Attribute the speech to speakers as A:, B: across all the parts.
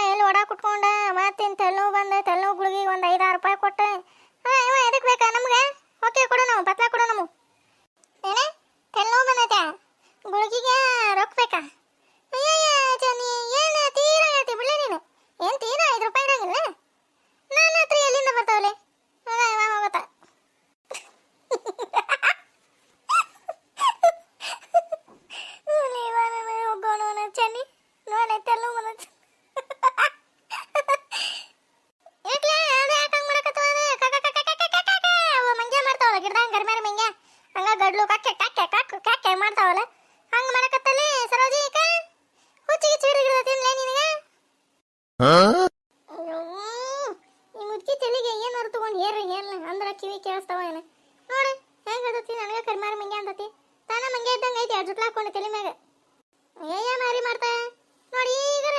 A: ಎಲ್ಲಿ ಒಡ ಕುಟ್ಕೊಂಡ ಮತ್ತಿನ್ ತೆಲ್ನೋವು ಬಂದ ತೆಲ್ನೋವು ಗುಳಿಗೆ ಒಂದು 5-6 ರೂಪಾಯಿ ಕೊಟ್ಟು ಇವ ಎದಕ್ಕೆ ಬೇಕಾ ನಮ್ಗೆ? ಓಕೆ ಕೊಡು, ನಾವು ಪತ್ಲ ಕೊಡು. ನಮ್ಮ ಏನೇ ತೆಲ್ನೋವು ಬಂದೈತೆ ಗುಳಿಗೆಗೆ ರೊಕ್ಕ ಬೇಕಾ? ಅಯ್ಯಯ್ಯ ನೀ ಏನು ತೀರಾ ಹೇಳ್ತಿ ಬಿಡ್ಲೆ ನೀನು. ಏನು ತೀರಾ 5 ರೂಪಾಯಿ ಇರಂಗಿಲ್ಲ ನನ್ನ ಹತ್ರ ಎಲ್ಲಿಂದ ಬರ್ತಾವಲೆ? ಹೋಗತ್ತ ಹೋಗೋಣ ಚೆನ್ನಿ ನೋಡಿ ತೆಲ್ನೋವು ಬಂದ ಗಡ್ಲು ಕಕ್ಕೆ ಕಕ್ಕೆ ಕಕ್ಕೆ ಕಕ್ಕೆ ಮಾಡ್ತಾವಲ್ಲ ಹಂಗ ಮಾಡಕತ್ತಲ್ಲಿ ಸರೋಜಿ ಹುಚ್ಚಿಗೆ ಚೀರಿಗಿಡ ತಿನ್ಲೇ ನಿನಗೆ? ಈ ಮುದ್ಕಿ ತಲೆಗೆ ಏನು ಅರ್ತಕೊಂಡು ಏರ್ರಿ ಏರ್ಲ ಅಂದ್ರ ಕಿವಿ ಕೇಳಿಸ್ತಾವ ಏನ ನೋಡಿ ಹೆಂಗ ಅದತಿ ನನಗೆ ಕರ್ಮಾರ ಮಂಗೆ ಅಂತತಿ ತಾನ ಮಂಗೆ ಇದ್ದಂಗೆ ಐತಿ ಜುಟ್ಲ ಹಾಕೊಂಡು ತಲೆ ಮ್ಯಾಗ ಏಯ ಮಾರಿ ಮಾಡ್ತಾ ನೋಡಿ ಈಗರ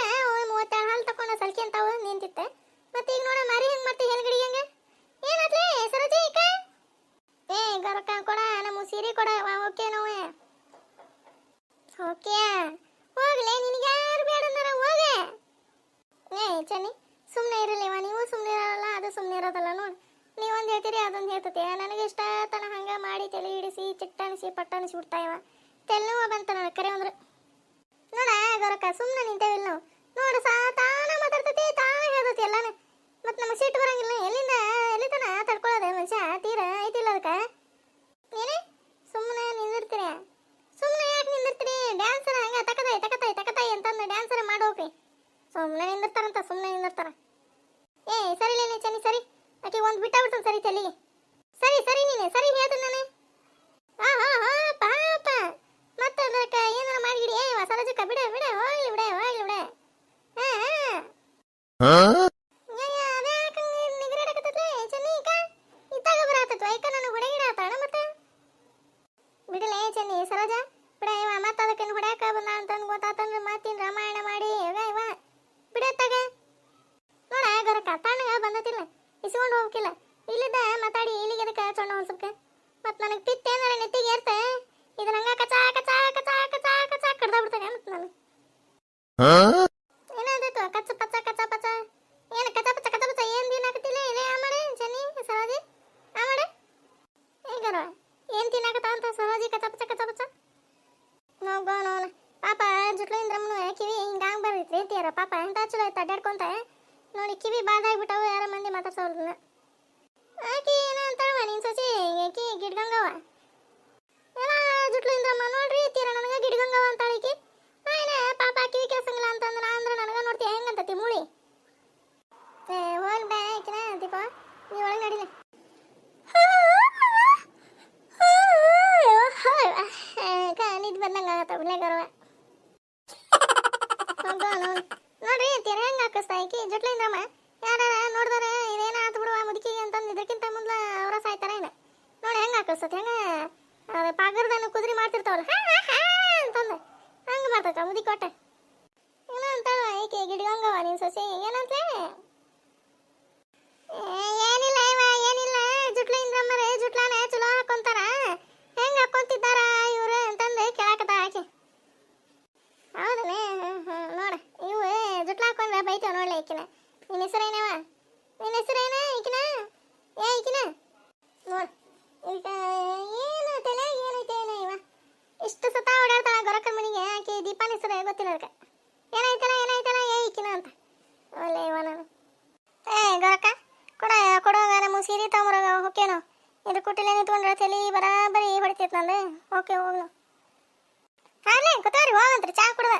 A: 32 ಹಾಲು ತಕೊಂಡು ಸಲ್ಕಿ ಅಂತಾವ ನಿಂತಿತ್ತೆ ಮತ್ತೆ ಈಗ ನೋಡ ಮಾರಿ ಹೆಂಗ್ ಮಾಡ್ತಿ ಹೆಲ್ಗಡಿ ಹೆಂಗ ಏನಾತ್ಲಿ ಸರೋಜಿ ಏ ಗರಕ ಕೊಡ ನಮ್ಮ ಸೀರೆ ಕೊಡ ಓಕೆ ನೋವೆ ಓಕೆ ಹೋಗ್ಲೇ ನಿನಗೆ ಯಾರು ಬೇಡ ಅಂದಾರ ಹೋಗೆ. ಏ ಚೆನ್ನಿ ಸುಮ್ಮನೆ ಇರಲಿವ ನೀವು ಸುಮ್ಮನೆ ಇರಲ್ಲ ಅದು ಸುಮ್ಮನೆ ಇರೋದಲ್ಲ ನೋಡಿ ನೀವೊಂದು ಹೇಳ್ತೀರಿ ಅದೊಂದು ಹೇಳ್ತತಿ ನನಗೆ ಇಷ್ಟ ತನ ಹಂಗೆ ಮಾಡಿ ತಲೆ ಹಿಡಿಸಿ ಚಿಟ್ಟಣಿಸಿ ಪಟ್ಟಣಿಸಿ ಬಿಡ್ತಾಯಿವ ತೆಲ್ನೋವ ಬಂತ ನನಗೆ ಕರೆ ಅಂದ್ರೆ ನೋಡ ಗರಕ ಸುಮ್ಮನೆ ನಿಂತೇವಿಲ್ಲ ನಾವು ನೋಡು ತಾನ ಮಾತಾಡ್ತತಿ ತಾನ ಹೇಳ್ತತಿ ಎಲ್ಲಾನು ಮತ್ತು ನಮಗೆ ಸಿಟ್ಟು ಬರಂಗಿಲ್ಲ ಎಲ್ಲಿ ತನ ತಡ್ಕೊಳ್ಳೋದೆ ಮನುಷ್ಯ ತೀರ ಐತಿಲ್ಲ ಅದಕ್ಕೆ ಏನೇ ಸುಮ್ಮನೆ ನಿಂದಿರ್ತೀರಿ ಸುಮ್ಮನೆ ಯಾಕೆ ನಿಂದಿರ್ತೀರಿ ಡ್ಯಾನ್ಸರ್ ಹಂಗೆ ತಕತಾಯಿ ಅಂತಂದು ಡ್ಯಾನ್ಸರ್ ಮಾಡೋಕೆ ಸುಮ್ಮನೆ ನಿಂದಿರ್ತಾರಂತ ಸುಮ್ಮನೆ ನಿಂದಿರ್ತಾರ. ಏ ಸರಿ ನೀನೆ ಚೆನ್ನಿ ಸರಿ ಆಕೆ ಒಂದು ಬಿಟ್ಟಾಬಿಡ್ತಾನೆ ಸರಿ ತಲೆಗೆ ಸರಿ ನೀನೆ ಸರಿ ಹೇಳ್ತೀನಿ ನಾನೇ ಪಾಪ ಮತ್ತೆ ಅದಕ್ಕೆ ಏನಾರ ಮಾಡಿಗಿಡಿ ಏ ಸರೋಜಕ್ಕ ಬಿಡ ಹೋಗ್ಲಿ ಬಿಡ ಬಿಡಲೇ ಚೆನ್ನಿ ಸರೋಜ ಬಿಡ ಇವ ಮತ್ತೆ ಅದಕ್ಕೆ ಹೊಡ್ಯಾಕ ಬಂದ ಅಂತಂದು ಗೊತ್ತಾತಂದ್ರೆ ಮಾತಿನ ರಾಮಾಯಣ ಮಾಡಿ ಇವ ಬಿಡತ್ತಾಗ ನೋಡ ಗರಕ ತಣ್ಣಗ ಬಂದತಿಲ್ಲ ಇಸ್ಕೊಂಡು ಹೋಗ್ಕಿಲ್ಲ ಇಲ್ಲಿದ್ದ ಮಾತಾಡಿ ಇಲ್ಲಿಗೆ ಅದಕ್ಕೆ ಚೊಣ್ಣ ಹೊಲ್ಸಕ್ಕೆ ಮತ್ತು ನನಗೆ ಪಿತ್ತ ಏನಾರ ನೆತ್ತಿಗೆ ಏರ್ತ ಇದನ್ನ ಹಂಗ ಕಚಾ ಕಡ್ದ ಬಿಡ್ತಾನೆ ಮತ್ತೆ ನಾನು ಏನಾದೈತು ಕಚ್ಚ ಪಚ್ಚ ಏನು ಕಚ ಪಚ್ಚ ಏನು ತಿನ್ನಾಕತ್ತಿಲ್ಲ ಇದೇ ಮಾಡಿ ಚೆನ್ನಿ ಸರೋಜಿ ಮಾಡೆ ಹೇಗರ ಏನು ತಿನ್ನಾಕತ್ತ ಅಂತ ಸರೋಜಿ ಕಚ ಪಚ್ಚ ನೋಗೋಣ ಪಾಪ ಜುಟ್ಲಿಂದ್ರಮ್ಮನು ಕಿವಿ ಹಿಂಗಾಗಿ ಬರ್ತೈತ್ರಿ ಅಂತೀಯಾರ ಪಾಪ ಎಂತ ಚಲೋ ಆಯ್ತು ಅಡ್ಡಾಡ್ಕೊಂತ ನೋಡಿ ಕಿವಿ ಬಾದಾಗ್ಬಿಟ್ಟವು ಯಾರ ಮಂದಿ ಮಾತಾಡ್ಸೋಲ್ರನ್ನ ಆಕಿ ಏನ ಅಂತಾಳವ ನೀನು ಸೊಸಿ ಆಕಿ ಗಿಡ್ಗಂಗವ ಎಲ್ಲ ಜುಟ್ಲಿಂದ್ರಮ್ಮ ನೋಡ್ರಿ ತೀರ ನನಗೆ ಗಿಡ್ಗಂಗವ ಅಂತಾಳೆ ಆಕಿ ಆಯ್ನ ಪಾಪ ಕಿವಿ ಕೇಳ್ಸಂಗಿಲ್ಲ ಅಂತಂದ್ರೆ ನನಗೆ ನೋಡ್ತೀಯ ಹೆಂಗಂತತಿ ಮೂಳಿ ಹೋಲ್ ಬೇ ಆಕಿನ ದೀಪ ನೀ ಒಳಗೆ ನಡಿಲೆ ನಿದ್ ಬಂದಂಗ ಆಗತ್ತ ಬಿಡ್ಲೆ ಗರ್ವ ನೋಡ್ರಿ ತೀರ ಹೆಂಗ ಹಾಕಿಸ್ತಾ ಆಕಿ ಜುಟ್ಲಿಂದ್ರಮ್ಮ ಯಾರ ನೋಡಿದಾರೆ ಇದೇನ ಆತು ಬಿಡುವ ಮುದುಕಿಗೆ ಅಂತಂದು ಇದಕ್ಕಿಂತ ಮೊದಲು ಅವರ ಸಾಯ್ತಾರ ಏನ ನೋಡಿ ಹೆಂಗ ಹಾಕಿಸ್ತತಿ ಹೆಂಗ ಪಾಗರ್ದನ್ನು ಕುದುರೆ ಮಾಡ್ತಿರ್ತಾವಲ್ಲ ಅಂತಂದು ಹಂಗೆ ಮಾಡ್ತೈತ ಮುದುಕಿ ಕೊಟ್ಟೆ ಏನೋ ಅಂತಾಳ ಆಕೆ ಗಿಡ್ಗಂಗವ ನೀನು ಸೊಸೆ ಏನಂತೆ ಏನಿಲ್ಲ ಜುಟ್ಲಿಂದ್ರಮ್ಮರೇ ಜುಟ್ಲಾನೆ ಚಲೋ ಹಾಕೊಂತಾರ ಹೆಂಗ ಹಾಕೊಂತಿದ್ದಾರ ಇವ್ರು ಅಂತಂದು ಕೇಳಾಕತ್ತ ಆಕೆ ಹೌದನೇ ನೋಡ ಇವು ಜುಟ್ಲ ಹಾಕೊಂಡ್ರೆ ಬೈತೇವ ನೋಡ್ಲಿ ಈಕಿನ ನಿನ್ನ ಹೆಸರೇನವ ನಿನ್ನ ಹೆಸರೇನ ಈಕಿನ ಈಕಿನ ನೋಡ ಈಗ ಏನು ತಲೆ ಏನೈತೆ ಏನ ಇವ ಇಷ್ಟು ಸತ ಓಡಾಡ್ತಾಳ ಗೊರಕ ಮನಿಗೆ ಆಕೆ ದೀಪಾನ ಹೆಸರು ಗೊತ್ತಿಲ್ಲ ಅದಕ್ಕೆ ಏನಾಯ್ತಲ್ಲ ಈಕಿನ ಅಂತ ಒಳ್ಳೆ ಇವ ನಾನು ಗೊರಕ ಕೊಡೋಗ ನಮ್ಮ ಸೀರೆ ತಗೊಂಬರೋಗ ಓಕೆನೋ ಇದು ಕುಟ್ಟಿಲೆ ನಿಂತ್ಕೊಂಡ್ರೆ ತಲೆ ಬರಾಬರಿ ಹೊಡಿತೈತೆ ನಂದು ಓಕೆ ಹೋಗ್ನು ಹಾಲೆ ಕೂತವ್ರಿ ಹೋಗಂತ್ರಿ ಚಾ ಕುಡ್ದ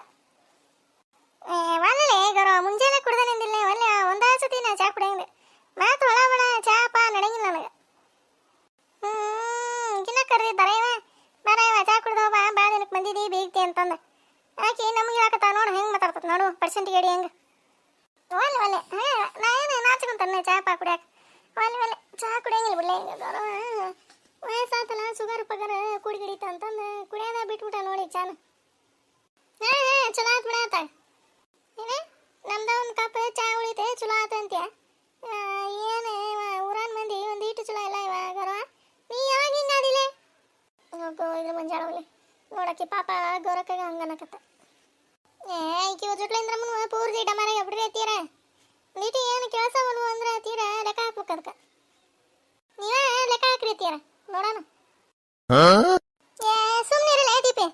A: ಒಳ್ಳೆ ಗರ ಮುಂಜಾನೆ ಕುಡ್ದ ನಿಂದಿಲ್ಲ ಒಳ್ಳೆ ಒಂದೇ ಸತಿ ನಾ ಚಾ ಕುಡಿಯಂಗಿಲ್ಲ ಮಾತು ಒಳ ಚಾ ಪಾ ನಡೆಯಂಗಿಲ್ಲ ನನಗೆ ಗಿನ್ನ ಕರೆದಿದ್ದಾರೆ ಇವ ಚಾ ಕುಡ್ದವ ಭಾಳ ದಿನಕ್ಕೆ ಬಂದಿದ್ದೀವಿ ಬೇಯ್ತಿ ಅಂತಂದು ಆಕೆ ನಮಗೆ ಹಾಕತ್ತ ನೋಡು ಹೆಂಗೆ ಮಾತಾಡ್ತದೆ ನೋಡು ಪರ್ಸೆಂಟಿಗೆ ಅಡಿ ಹೆಂಗೆ ಒಳ್ಳೆ ನಾ ಏನು ನಾಚ್ಕೊಂತಾನೆ ಚಾ ಪಾ ಕುಡಿಯಾಕ ಒಳ್ಳೆ ಚಾ ಕುಡಿಯಂಗಿಲ್ಲ ಬಿಡ್ಲೆ ಹಿಂಗೆ ವಯಸ್ಸಾತಲ್ಲ ಶುಗರ್ ಪಗರ್ ಕುಡಿಗಿಡಿತ ಅಂತಂದು ಕುಡಿಯೋದ ಬಿಟ್ಬಿಟ್ಟ ನೋಡಿ ಚಾನ ಚಲೋ ಆತ್ ಬಿಡಾತ ಏನೇ ನಮ್ದ ಒಂದು ಕಪ್ ಚಾ ಉಳಿತೆ ಚಲೋ ಆತ ಅಂತ್ಯ ಏನು ಊರಾನ್ ಮಂದಿ ಒಂದು ಇಟ್ಟು ಚಲೋ ಇಲ್ಲ ಇವಾಗ ನೀ ಯಾವಾಗ ಹಿಂಗಾದಿಲ್ಲ ಇದು ಮುಂಜಾಳೆ ನೋಡಕ್ಕೆ ಪಾಪ ಗೌರಕ್ಕಾಗ ಹಂಗನಕತ್ತ ಈಕಿ ಜುಟ್ಲಿಂದ್ರಮ್ಮನ ಪೂರ್ತಿ ಡಮರಾಗ ಬಿಡ್ರಿ ತೀರ ನೋಡೋಣ. ಏ ಸುಮ್ಮನೆ ಇರಲ್ಲ ದೀಪಿ.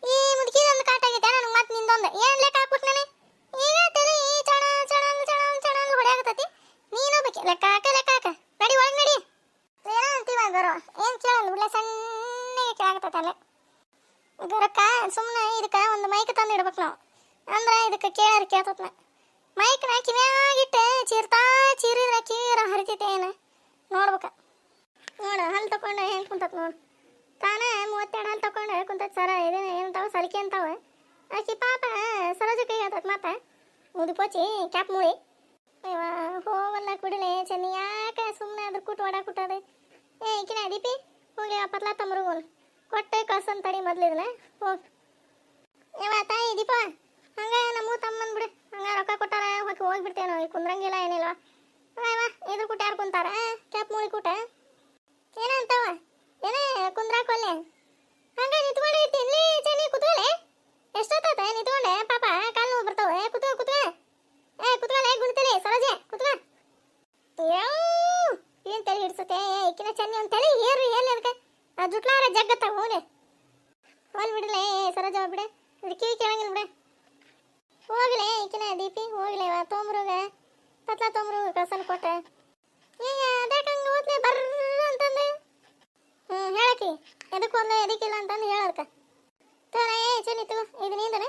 A: ಈ ಮುದುಕಿ ಒಂದು ಕಾಟ ಆಗೈತೆ ನನಗೆ ಮತ್ತೆ ನಿಂದೊಂದು ಏನು ಲೆಕ್ಕ ಹಾಕ್ಬಿಟ್ಟು ನಾನು ಈಗ ತಲೆ ಚಣ ಚಣ ಚಣ ಚಣ ಹೊಡೆಯಾಗತ್ತೈತಿ. ನೀನು ಬೇಕೆ ಲೆಕ್ಕ ಹಾಕ ನಡಿ ಒಳಗೆ ನಡಿ. ಏನೋ ಅಂತೀವ ಗೌರವ ಏನು ಕೇಳಲ್ಲ ಬಿಡ್ಲೆ ಸಣ್ಣಗೆ ಕೇಳಾಗತ್ತಲ್ಲ ಗರಕ್ಕ. ಸುಮ್ಮನೆ ಇದಕ್ಕೆ ಒಂದು ಮೈಕ್ ತಂದು ಇಡ್ಬೇಕು ನಾವು, ಅಂದ್ರೆ ಇದಕ್ಕೆ ಕೇಳಾರ ಕೇಳ್ತತ್ನ. ಮೈಕ್ನ ಕಿವ್ಯಾಗಿಟ್ಟು ಚೀರಿದ್ರೆ ಕಿವಿರ ಹರಿತೈತೆ ಏನು ನೋಡ್ಬೇಕ. ನೋಡು ಹಲ್ಲು ತಗೊಂಡು ಹೆಂಗೆ ಕುಂತತ್ ನೋಡು. ತಾನ 32 ಹಲ್ಲು ತಗೊಂಡು ಕುಂತತ್ ಸರ. ಇದೇನು ಏನಂತಾವ ಸಲಿಕೆ ಅಂತಾವ. ಆಕಿ ಪಾಪ ಸರೋಜ ಕೈ ಹೇಳ್ತತ್ ಮಾತ ಮುದು ಪೋಚಿ ಕ್ಯಾಪ್ ಮೂಳಿ ಹೋಗಲ್ಲ ಕುಡಿಲೆ ಚೆನ್ನಿ. ಯಾಕೆ ಸುಮ್ಮನೆ ಅದ್ರ ಕೂಟ್ ಓಡಾಕುಟ್ಟದೆ. ಈಕಿನ ದೀಪಿ ಹೋಗ್ಲಿ ಪತ್ಲಾ ತಮ್ರಗೋನು ಕೊಟ್ಟೆ ಕಳ್ಸನ್ ತಡಿ ಮೊದ್ಲಿದ್ನ ಹೋಗಿ. ತಾಯಿ ದೀಪ ಹಂಗ ನಮ್ಮೂ ತಮ್ಮನ್ ಬಿಡು. ಹಂಗ ರೊಕ್ಕ ಕೊಟ್ಟಾರ ಹೋಗ್ಬಿಡ್ತೇವೆ ನಾವು. ಕುಂದ್ರಂಗಿಲ್ಲ ಏನಿಲ್ವ. ಇದ್ರ ಕೂಟ ಯಾರು ಕುಂತಾರ ಕ್ಯಾಪ್ ಮೂಳಿ ಕೂಟ ಏನಂತಾವ ಏನೇ ಕುಂದ್ರಾಕೊಲ್ಲೆ ಹಂಗ ನಿಂತ್ಕೊಂಡಿರ್ತಿ ಇಲ್ಲಿ ಚೆನ್ನಿ ಕುತ್ಕೊಳ್ಳೆ. ಎಷ್ಟೊತ್ತ ನಿಂತ್ಕೊಂಡೆ ಪಾಪ ಕಾಲು ನೋವು ಬರ್ತಾವೆ. ಕುತ್ಕೊಳ್ಳೆ ಗುಣ್ತಲಿ ಸರೋಜೆ ಕುತ್ಕ. ಏನ್ ತಲೆ ಹಿಡ್ಸುತ್ತೆ ಈಕಿನ ಚೆನ್ನಿ ಒಂದು ತಲೆ ಏರ್ರಿ ಎಲ್ಲಿ ಅದಕ್ಕೆ ಜುಟ್ಲಾರ ಜಗ್ಗತ್ತ ಹೋಗಿ ಹೋಲ್ ಬಿಡಲೆ ಸರೋಜ ಬಿಡ ಕಿವಿ ಕೇಳಂಗಿಲ್ಲ ಬಿಡ. ಹೋಗ್ಲೆ ಈಕಿನ ದೀಪಿ ಹೋಗ್ಲೆ ತೊಂಬ್ರುಗ ಪತ್ಲಾ ತೊಂಬ್ರುಗ ಕಳ್ಸನ್ ಕೊಟ್ಟೆ. ಅದಕ್ಕಂಗೆ ಹೋದ್ಲೆ ಬರ್ರ ಅಂತಂದೆ. ಹೇಳಕಿ ಎದಕ್ಕೆ ಹೋದ್ಲ ಎದಕ್ಕಿಲ್ಲ ಅಂತಂದು ಹೇಳೋದಕ್ಕೆ ತೋರ. ಚೆನ್ನಿ ತಗೋ ಇದು ನೀಂದನೆ.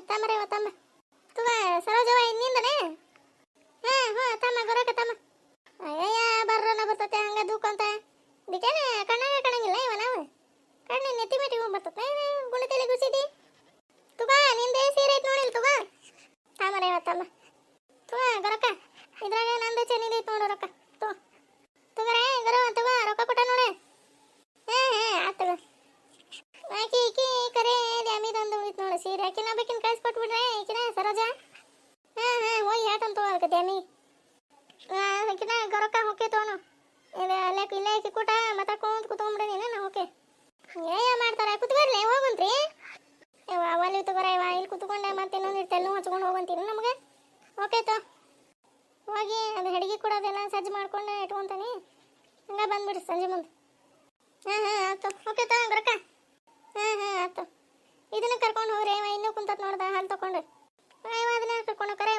A: ತಮ್ಮರೇವ ತಮ್ಮ ತಗ ಸರೋಜವ ಇದು ನೀಂದನೆ. ತಮ್ಮ ಗೊರಕ ತಮ್ಮ. ಅಯ್ಯಯ್ಯ ಬರ್ರನ ಬರ್ತತೆ ಹಂಗ ದೂಕಂತ ಬಿಟ್ಟೇನೆ ಕಣ್ಣಾಗ ಕಾಣಂಗಿಲ್ಲ ಇವ ನಾವು. ಕಣ್ಣು ನೆತ್ತಿ ಮೆಟ್ಟಿಗೆ ಬರ್ತತೆ ಗುಣತೆಲೆ ಗುಸಿದಿ. ತುಗ ನಿಂದೆ ಸೀರೆ ಐತೆ ನೋಡಿಲ್ ತುಗ ತಮ್ಮರೇವ ತಮ್ಮ ತುಗ ಗೊರಕ. ಇದ್ರಾಗ ನಂದು ಚೆನ್ನಿದೈತೆ ನೋಡು ರೊಕ್ಕ ತುಗರೇ ಗರವ ತಗೋ ರೊಕ್ಕ ಕೊಟ್ಟ ನೋಡೆ. ಆತಗ ಆಕಿ ಕರೆ ದ್ಯಾಮಿದೊಂದು ಉಳಿತು ನೋಡು ಸೀರೆ. ಆಕಿನ ಬೇಕಿನ ಕಳಿಸ್ಕೊಟ್ಬಿಡ್ರೆ ಈಕಿನ ಸರೋಜ. ಹೋಗಿ ಹೇಳ್ತಂತ ಅದಕ್ಕೆ ದ್ಯಾಮಿ ಆಕಿನ ಗರೊಕ್ಕ ಹೊಕ್ಕೆ ತೋನು ಇಲ್ಲೇ ಇಕ್ಕಿ ಕೂಟ ಮಾತಾಡ್ಕೊಂತ ಕುತ್ಕೊಂಡ್ಬಿಡ ನೀನು. ಓಕೆ ಮಾಡ್ತಾರೆ ಕುತ್ಬರ್ಲಿ ಹೋಗಂತ್ರಿ. ಅಲ್ಲಿ ತಗೋರ ಇಲ್ಲಿ ಕುತ್ಕೊಂಡೆ ಮತ್ತೆ ಇನ್ನೊಂದು ತೆಲ್ಲು ಹಚ್ಕೊಂಡು ಹೋಗಂತೀನಿ ನಮಗೆ. ಓಕೆ ತೋ ಹೋಗಿ ಅದು ಅಡುಗೆ ಕೊಡೋದೆಲ್ಲ ಸಜ್ಜು ಮಾಡ್ಕೊಂಡು ಇಟ್ಕೊಂತಾನೆ. ಹಂಗೆ ಬಂದ್ಬಿಡ್ರಿ ಸಂಜೆ ಮುಂದೆ. ಆಯ್ತು ಓಕೆ ತೋ ಗರಕ್ಕ. ಆಯ್ತು ಇದನ್ನ ಕರ್ಕೊಂಡು ಹೋಗ್ರಿ. ಇನ್ನೂ ಕುಂತತ್ ನೋಡ್ದ ಹಾಲು ತಗೊಂಡು ಅದನ್ನ ಕರ್ಕೊಂಡು ಕರೆ